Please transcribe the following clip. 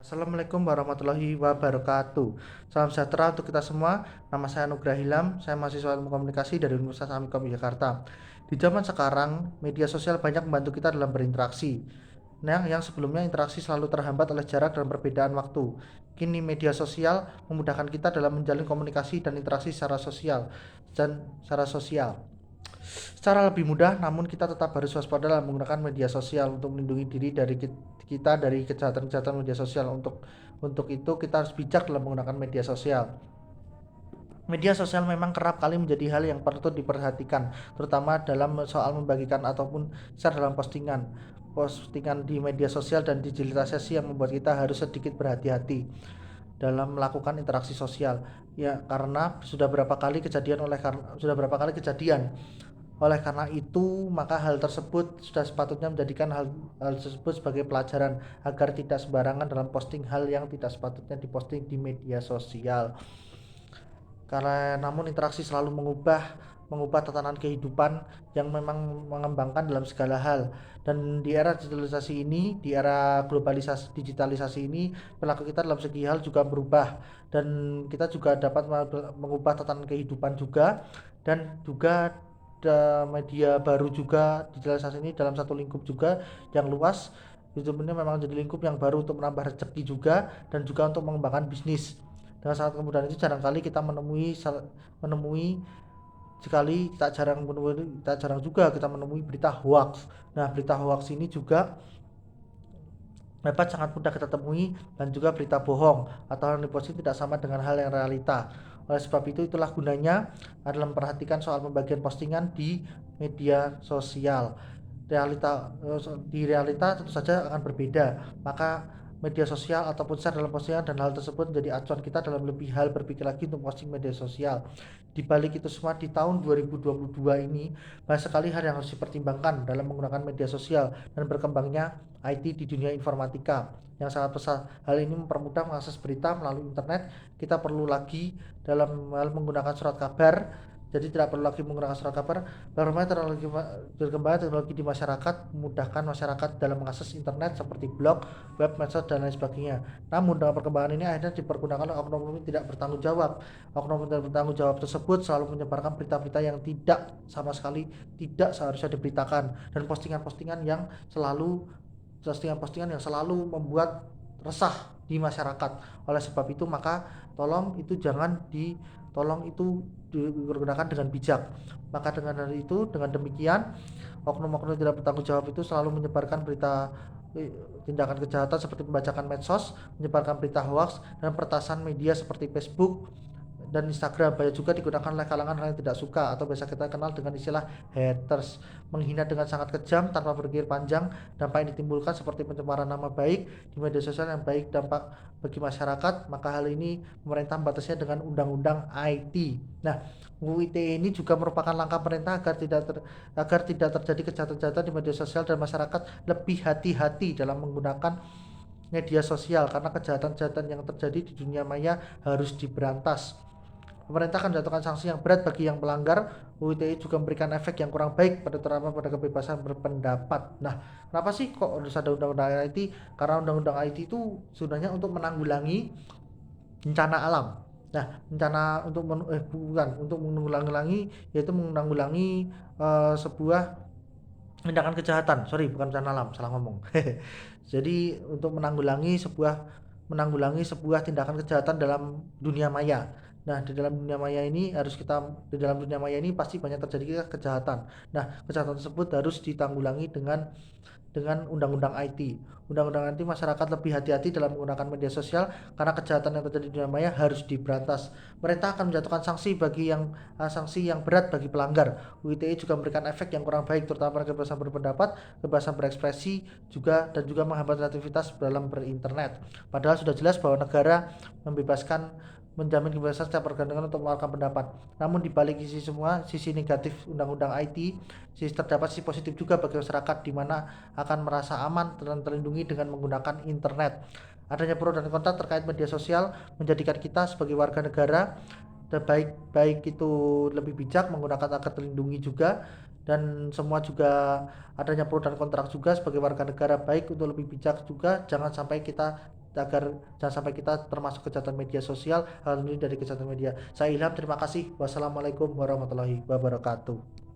Assalamualaikum warahmatullahi wabarakatuh. Salam sejahtera untuk kita semua. Nama saya Nugraha Hilam, saya mahasiswa ilmu komunikasi dari Universitas Amikom Jakarta. Di zaman sekarang, media sosial banyak membantu kita dalam berinteraksi. Nah, yang sebelumnya interaksi selalu terhambat oleh jarak dan perbedaan waktu. Kini media sosial memudahkan kita dalam menjalin komunikasi dan interaksi secara sosial. Secara lebih mudah, namun kita tetap harus waspada dalam menggunakan media sosial untuk melindungi diri dari kita dari kejahatan-kejahatan media sosial. Untuk itu kita harus bijak dalam menggunakan media sosial. Media sosial memang kerap kali menjadi hal yang perlu diperhatikan, terutama dalam soal membagikan ataupun share dalam postingan di media sosial dan digitalisasi yang membuat kita harus sedikit berhati-hati dalam melakukan interaksi sosial. Ya, karena sudah berapa kali kejadian. Oleh karena itu, maka hal tersebut sudah sepatutnya menjadikan hal tersebut sebagai pelajaran agar tidak sembarangan dalam posting hal yang tidak sepatutnya diposting di media sosial. Karena namun interaksi selalu mengubah tatanan kehidupan yang memang mengembangkan dalam segala hal. Dan di era digitalisasi ini, perilaku kita dalam segi hal juga berubah, dan kita juga dapat mengubah tatanan kehidupan juga. Dan juga media baru juga digitalisasi ini dalam satu lingkup juga yang luas. YouTube ini memang jadi lingkup yang baru untuk menambah rezeki juga, dan juga untuk mengembangkan bisnis. Dengan sangat kemudahan itu jarangkali kita menemui sekali tak jarang juga kita menemui berita hoax. Nah, berita hoax ini juga dapat sangat mudah kita temui, dan juga berita bohong atau hal yang diposting tidak sama dengan hal yang realita. Oleh sebab itu, itulah gunanya adalah memperhatikan soal pembagian postingan di media sosial. Di realita tentu saja akan berbeda, maka media sosial ataupun share dalam postingan dan hal tersebut menjadi acuan kita dalam lebih hal berpikir lagi untuk posting media sosial. Di balik itu semua, di tahun 2022 ini banyak sekali hal yang harus dipertimbangkan dalam menggunakan media sosial dan berkembangnya IT di dunia informatika yang sangat besar. Hal ini mempermudah mengakses berita melalui internet. Kita perlu lagi dalam hal menggunakan surat kabar, jadi tidak perlu lagi menggunakan surat kabar. Berkembangnya teknologi di masyarakat memudahkan masyarakat dalam mengakses internet seperti blog, web, medsos, dan lain sebagainya. Namun dengan perkembangan ini akhirnya dipergunakan oleh oknum yang tidak bertanggung jawab. Oknum yang tidak bertanggung jawab tersebut selalu menyebarkan berita-berita yang tidak sama sekali tidak seharusnya diberitakan, dan postingan-postingan yang selalu membuat resah di masyarakat. Oleh sebab itu, maka tolong itu digunakan dengan bijak. Maka dengan demikian, oknum-oknum yang tidak bertanggung jawab itu selalu menyebarkan tindakan kejahatan seperti pembajakan medsos, menyebarkan berita hoax, dan peretasan media seperti Facebook dan Instagram. Banyak juga digunakan oleh kalangan yang tidak suka atau biasa kita kenal dengan istilah haters, menghina dengan sangat kejam tanpa berpikir panjang. Dampak yang ditimbulkan seperti pencemaran nama baik di media sosial yang baik dampak bagi masyarakat. Maka hal ini pemerintah membatasinya dengan undang-undang IT. Nah, UU ITE ini juga merupakan langkah pemerintah agar tidak terjadi kejahatan-kejahatan di media sosial, dan masyarakat lebih hati-hati dalam menggunakan media sosial karena kejahatan-kejahatan yang terjadi di dunia maya harus diberantas. Pemerintah akan menjatuhkan sanksi yang berat bagi yang melanggar. UU ITE juga memberikan efek yang kurang baik terutama pada kebebasan berpendapat. Nah, kenapa sih kok harus ada undang-undang IT? Karena undang-undang IT itu sebenarnya untuk menanggulangi bencana alam. Nah, bencana untuk bukan untuk menanggulangi, yaitu menanggulangi sebuah tindakan kejahatan. Sorry, bukan bencana alam, salah ngomong. Jadi untuk menanggulangi sebuah tindakan kejahatan dalam dunia maya. Nah, di dalam dunia maya ini pasti banyak terjadi kejahatan. Nah, kejahatan tersebut harus ditanggulangi dengan undang-undang IT. Undang-undang IT, masyarakat lebih hati-hati dalam menggunakan media sosial karena kejahatan yang terjadi di dunia maya harus diberantas. Pemerintah akan menjatuhkan sanksi yang berat bagi pelanggar. UU ITE juga memberikan efek yang kurang baik terutama pada kebebasan berpendapat, kebebasan berekspresi dan juga menghambat kreativitas dalam berinternet. Padahal sudah jelas bahwa negara menjamin kebebasan setiap warga negara untuk mengeluarkan pendapat. Namun di balik sisi negatif undang-undang IT, terdapat sisi positif juga bagi masyarakat, di mana akan merasa aman dan terlindungi dengan menggunakan internet. Adanya pro dan kontra terkait media sosial menjadikan kita sebagai warga negara baik itu lebih bijak menggunakan agar terlindungi juga, dan semua juga adanya pro dan kontra juga sebagai warga negara baik untuk lebih bijak juga. Jangan sampai kita agar jangan sampai kita termasuk kejahatan media sosial, hal ini dari kejahatan media. Saya Ilham, terima kasih. Wassalamualaikum warahmatullahi wabarakatuh.